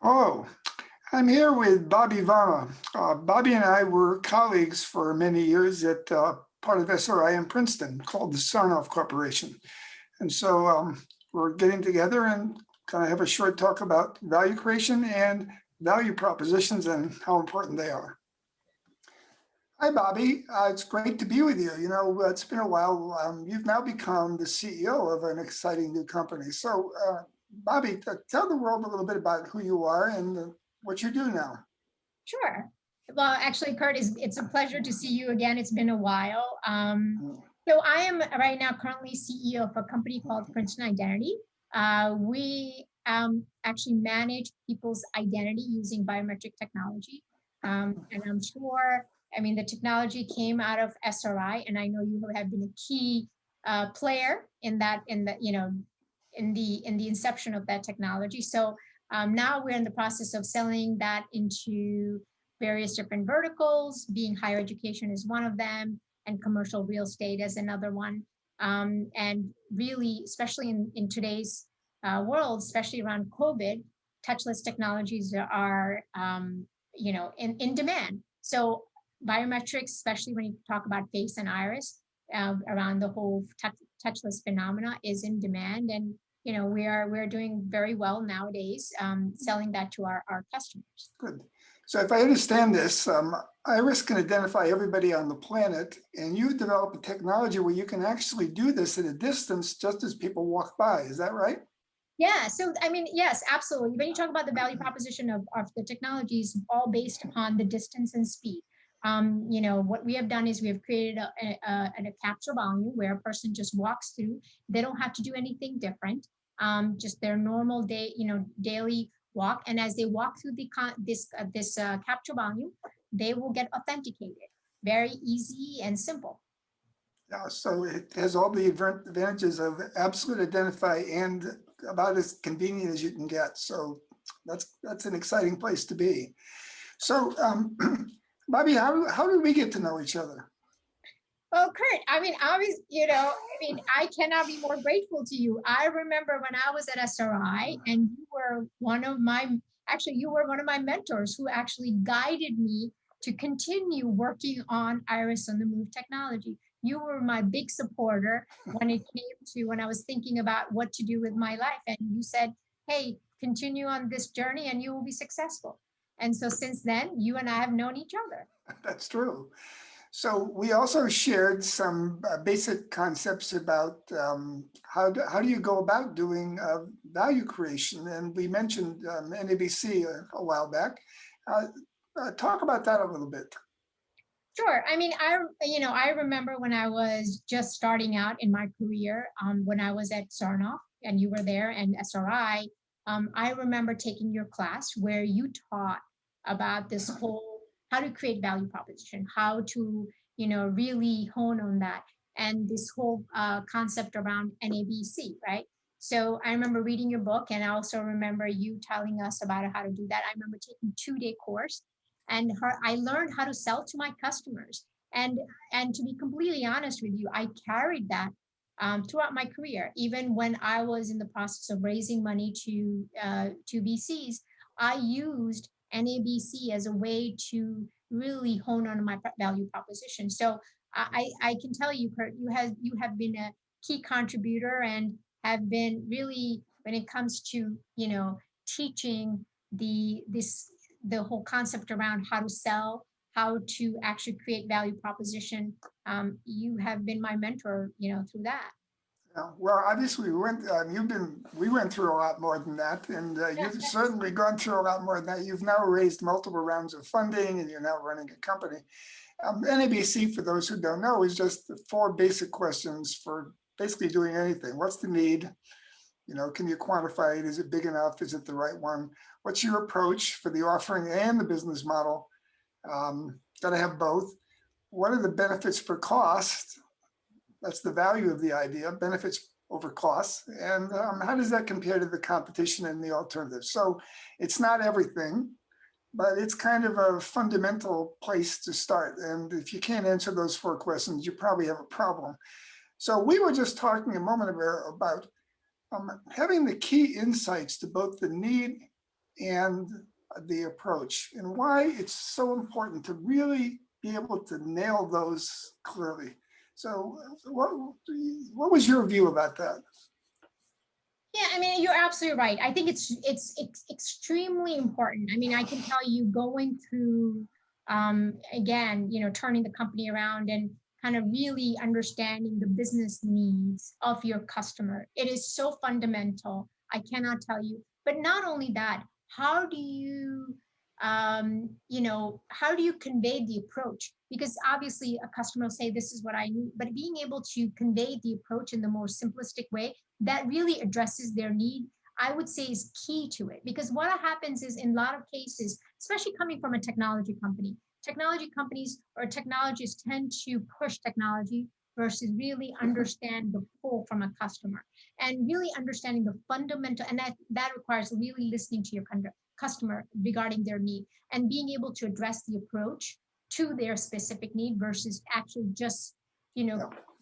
Oh, I'm here with Bobby Varma. Bobby and I were colleagues for many years at part of SRI in Princeton called the Sarnoff Corporation. And so we're getting together and kind of have a short talk about value creation and value propositions and how important they are. Hi, Bobby. It's great to be with you. You know, it's been a while. You've now become the CEO of an exciting new company. So, Bobby, tell the world a little bit about who you are and what you do now. Sure. Well, actually, Kurt, it's a pleasure to see you again. It's been a while. So I am right now currently CEO of a company called Princeton Identity. We actually manage people's identity using biometric technology. And I'm sure, I mean, the technology came out of SRI, and I know you have been a key player in that, in the inception of that technology. So now we're in the process of selling that into various different verticals, being higher education is one of them, and commercial real estate as another one. And really, especially in today's world, especially around COVID, touchless technologies are, in demand. So biometrics, especially when you talk about face and iris, around the whole touchless phenomena is in demand. And we're doing very well nowadays, selling that to our customers. Good. So if I understand this, Iris can identify everybody on the planet, and you develop a technology where you can actually do this at a distance just as people walk by. Is that right? Yeah, so I mean, yes, absolutely. When you talk about the value proposition of the technologies, all based upon the distance and speed. What we have done is we have created a capture volume where a person just walks through. They don't have to do anything different, just their normal day, daily walk. And as they walk through this capture volume, they will get authenticated. Very easy and simple. Yeah, so it has all the advantages of absolute identify and about as convenient as you can get. So that's an exciting place to be. So Bobby, how did we get to know each other? Well, Kurt, I mean, I cannot be more grateful to you. I remember when I was at SRI, and you were one of my mentors who actually guided me to continue working on Iris on the Move technology. You were my big supporter when it came to when I was thinking about what to do with my life. And you said, hey, continue on this journey and you will be successful. And so since then, you and I have known each other. That's true. So we also shared some basic concepts about how do you go about doing value creation, and we mentioned NABC a while back. Talk about that a little bit. Sure. I mean, I remember when I was just starting out in my career, when I was at Sarnoff and you were there, and SRI. I remember taking your class where you taught about this whole how to create value proposition, how to, really hone on that, and this whole concept around NABC, right? So I remember reading your book, and I also remember you telling us about how to do that. I remember taking a 2-day course, and I learned how to sell to my customers. And to be completely honest with you, I carried that throughout my career. Even when I was in the process of raising money to VCs, I used NABC as a way to really hone on my value proposition. So I can tell you, Kurt, you have been a key contributor and have been really, when it comes to teaching the whole concept around how to sell, how to actually create value proposition. You have been my mentor, through that. Well, obviously, we went through a lot more than that, and you've certainly gone through a lot more than that. You've now raised multiple rounds of funding, and you're now running a company. NABC, for those who don't know, is just the 4 basic questions for basically doing anything. What's the need? Can you quantify it? Is it big enough? Is it the right one? What's your approach for the offering and the business model? Got to have both. What are the benefits per cost? That's the value of the idea, benefits over costs. And how does that compare to the competition and the alternatives? So it's not everything, but it's kind of a fundamental place to start. And if you can't answer those 4 questions, you probably have a problem. So we were just talking a moment ago about having the key insights to both the need and the approach, and why it's so important to really be able to nail those clearly. So what was your view about that? Yeah, I mean, you're absolutely right. I think it's extremely important. I mean, I can tell you going through, again, turning the company around and kind of really understanding the business needs of your customer. It is so fundamental. I cannot tell you. But not only that, how do you, how do you convey the approach? Because obviously a customer will say, this is what I need, but being able to convey the approach in the more simplistic way that really addresses their need, I would say is key to it. Because what happens is in a lot of cases, especially coming from a technology companies or technologists tend to push technology versus really understand the pull from a customer and really understanding the fundamental, and that requires really listening to your customer regarding their need and being able to address the approach to their specific need versus actually just,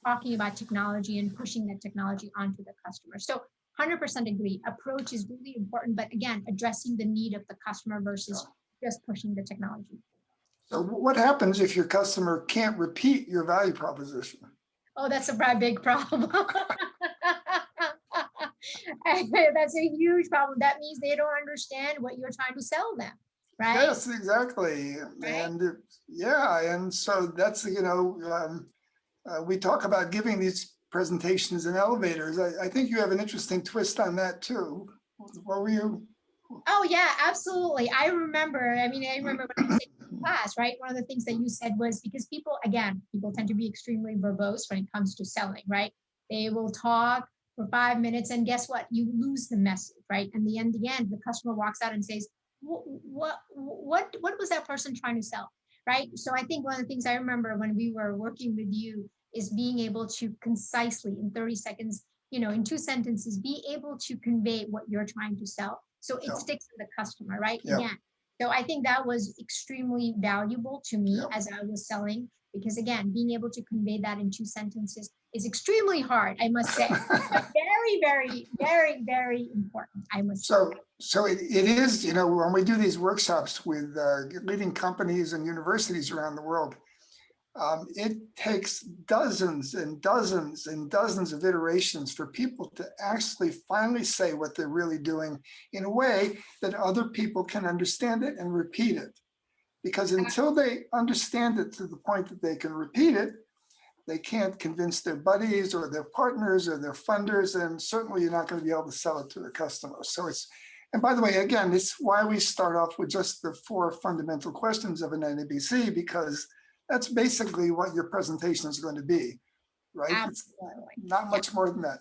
talking about technology and pushing that technology onto the customer. So 100% agree. Approach is really important, but again, addressing the need of the customer versus just pushing the technology. So what happens if your customer can't repeat your value proposition? Oh, that's a big problem. That's a huge problem. That means they don't understand what you're trying to sell them, right? Yes, exactly. Right? And yeah, and so that's, we talk about giving these presentations in elevators. I think you have an interesting twist on that too. What were you? Oh yeah, absolutely. I remember when I was taking class, right? One of the things that you said was because people tend to be extremely verbose when it comes to selling, right? They will talk for 5 minutes and guess what? You lose the message, right? And in the end, the customer walks out and says, what was that person trying to sell? Right. So I think one of the things I remember when we were working with you is being able to concisely in 30 seconds, in 2 sentences, be able to convey what you're trying to sell. So it sticks to the customer, right? Yeah. Again. So I think that was extremely valuable to me as I was selling, because again, being able to convey that in 2 sentences is extremely hard, I must say, but very, very, very, very important, I must say. So it is, when we do these workshops with leading companies and universities around the world, it takes dozens and dozens and dozens of iterations for people to actually finally say what they're really doing in a way that other people can understand it and repeat it. Because until they understand it to the point that they can repeat it, they can't convince their buddies or their partners or their funders, and certainly you're not going to be able to sell it to the customer. So and by the way, again, it's why we start off with just the 4 fundamental questions of an NABC, because that's basically what your presentation is going to be, right? Absolutely. It's not much more than that.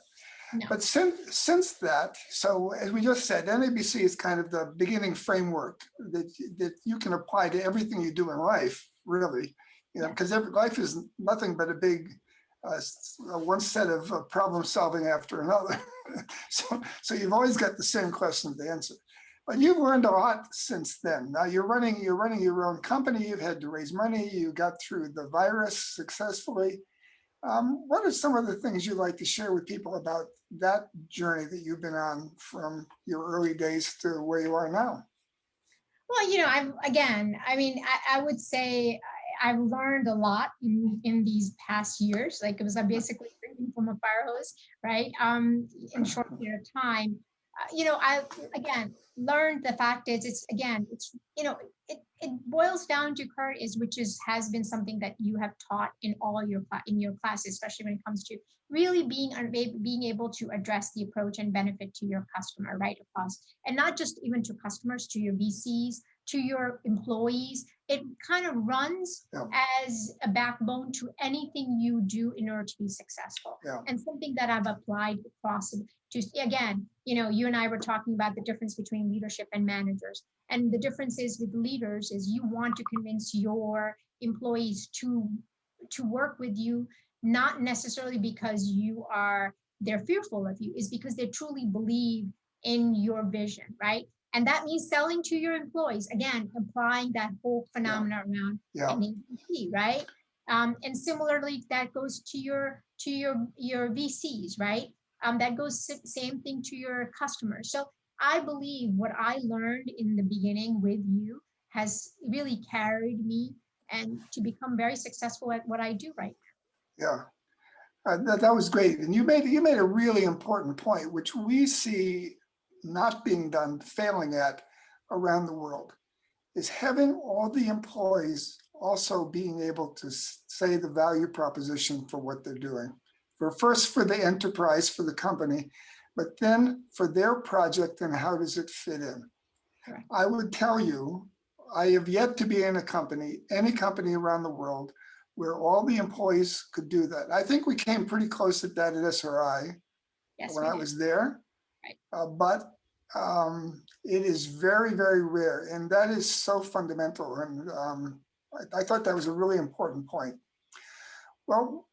No. But since that, so as we just said, NABC is kind of the beginning framework that you can apply to everything you do in life, really, because life is nothing but a big one set of problem solving after another. so you've always got the same question to answer. But you've learned a lot since then. Now you're running your own company. You've had to raise money. You got through the virus successfully. What are some of the things you'd like to share with people about that journey that you've been on from your early days to where you are now? Well, I would say I've learned a lot in these past years. Like it was basically drinking from a fire hose, right? In a short period of time. I again learned the fact is it boils down to, Kurt, has been something that you have taught in all your classes, especially when it comes to really being able to address the approach and benefit to your customer right across, and not just even to customers, to your VCs, to your employees. It kind of runs as a backbone to anything you do in order to be successful, and something that I've applied across. Again, you and I were talking about the difference between leadership and managers. And the difference is with leaders is you want to convince your employees to work with you, not necessarily because they're fearful of you, is because they truly believe in your vision, right? And that means selling to your employees, again, applying that whole phenomena around NABC, right? And similarly, that goes to your VCs, right? That goes same thing to your customers. So I believe what I learned in the beginning with you has really carried me and to become very successful at what I do right Yeah, that was great. And you made a really important point, which we see not being done, failing at around the world, is having all the employees also being able to say the value proposition for what they're doing. First for the enterprise, for the company, but then for their project and how does it fit in. Correct. I would tell you, I have yet to be in a company, any company around the world, where all the employees could do that. I think we came pretty close at that at SRI Yes, when we I did. was there. Right. But it is very, very rare, and that is so fundamental. And I thought that was a really important point. Well,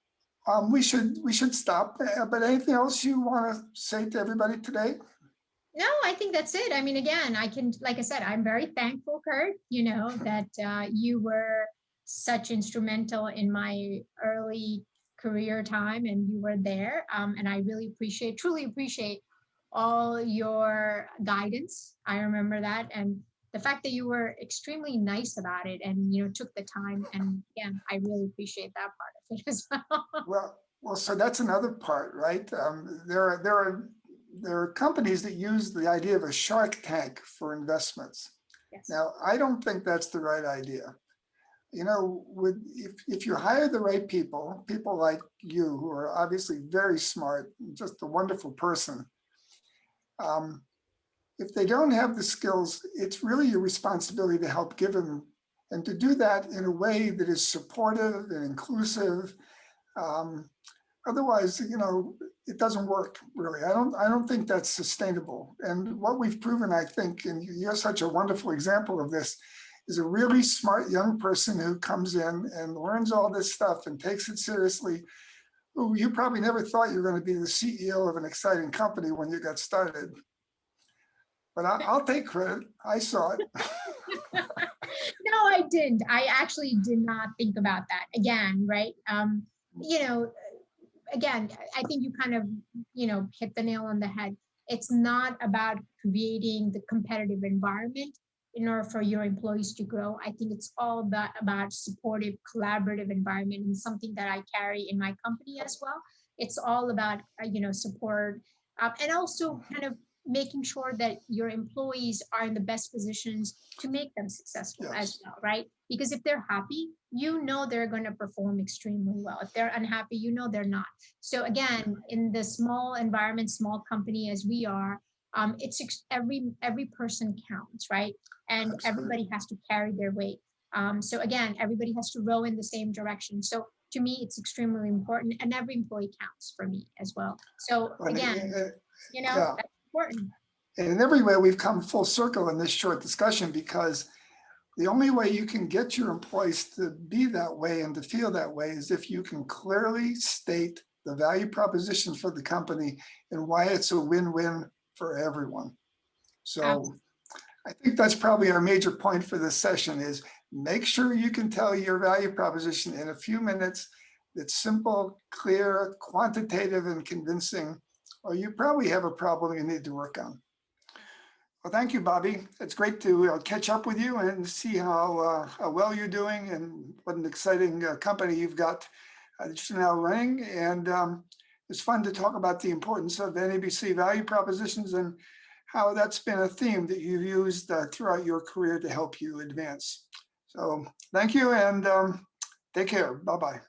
we should stop. But anything else you want to say to everybody today? No, I think that's it. I mean, again, like I said, I'm very thankful, Kurt, that you were such instrumental in my early career time and you were there. And I really truly appreciate all your guidance. I remember that. And the fact that you were extremely nice about it and, took the time. And again, I really appreciate that part of it as well. Well, so that's another part, right? There are companies that use the idea of a shark tank for investments. Yes. Now, I don't think that's the right idea. If you hire the right people like you, who are obviously very smart, just a wonderful person, if they don't have the skills, it's really your responsibility to help give them, and to do that in a way that is supportive and inclusive. Otherwise, it doesn't work really. I don't think that's sustainable. And what we've proven, I think, and you're such a wonderful example of this, is a really smart young person who comes in and learns all this stuff and takes it seriously. Who you probably never thought you were going to be the CEO of an exciting company when you got started. But I'll take credit. I saw it. No, I didn't. I actually did not think about that again, right? Again, I think you kind of, hit the nail on the head. It's not about creating the competitive environment in order for your employees to grow. I think it's all about supportive, collaborative environment, and something that I carry in my company as well. It's all about, support, and also kind of making sure that your employees are in the best positions to make them successful as well, right? Because if they're happy, they're going to perform extremely well. If they're unhappy, they're not. So again, in the small environment, small company as we are, it's every person counts, right? And everybody has to carry their weight. So again, everybody has to row in the same direction. So to me, it's extremely important, and every employee counts for me as well. So again, that's important. And in every way, we've come full circle in this short discussion, because the only way you can get your employees to be that way and to feel that way is if you can clearly state the value propositions for the company and why it's a win-win for everyone. So absolutely. I think that's probably our major point for this session is make sure you can tell your value proposition in a few minutes that's simple, clear, quantitative, and convincing, or you probably have a problem you need to work on. Well, thank you, Bobby. It's great to catch up with you and see how well you're doing and what an exciting company you've got that you're now running. And it's fun to talk about the importance of NABC value propositions and how that's been a theme that you've used throughout your career to help you advance. So thank you, and take care. Bye-bye.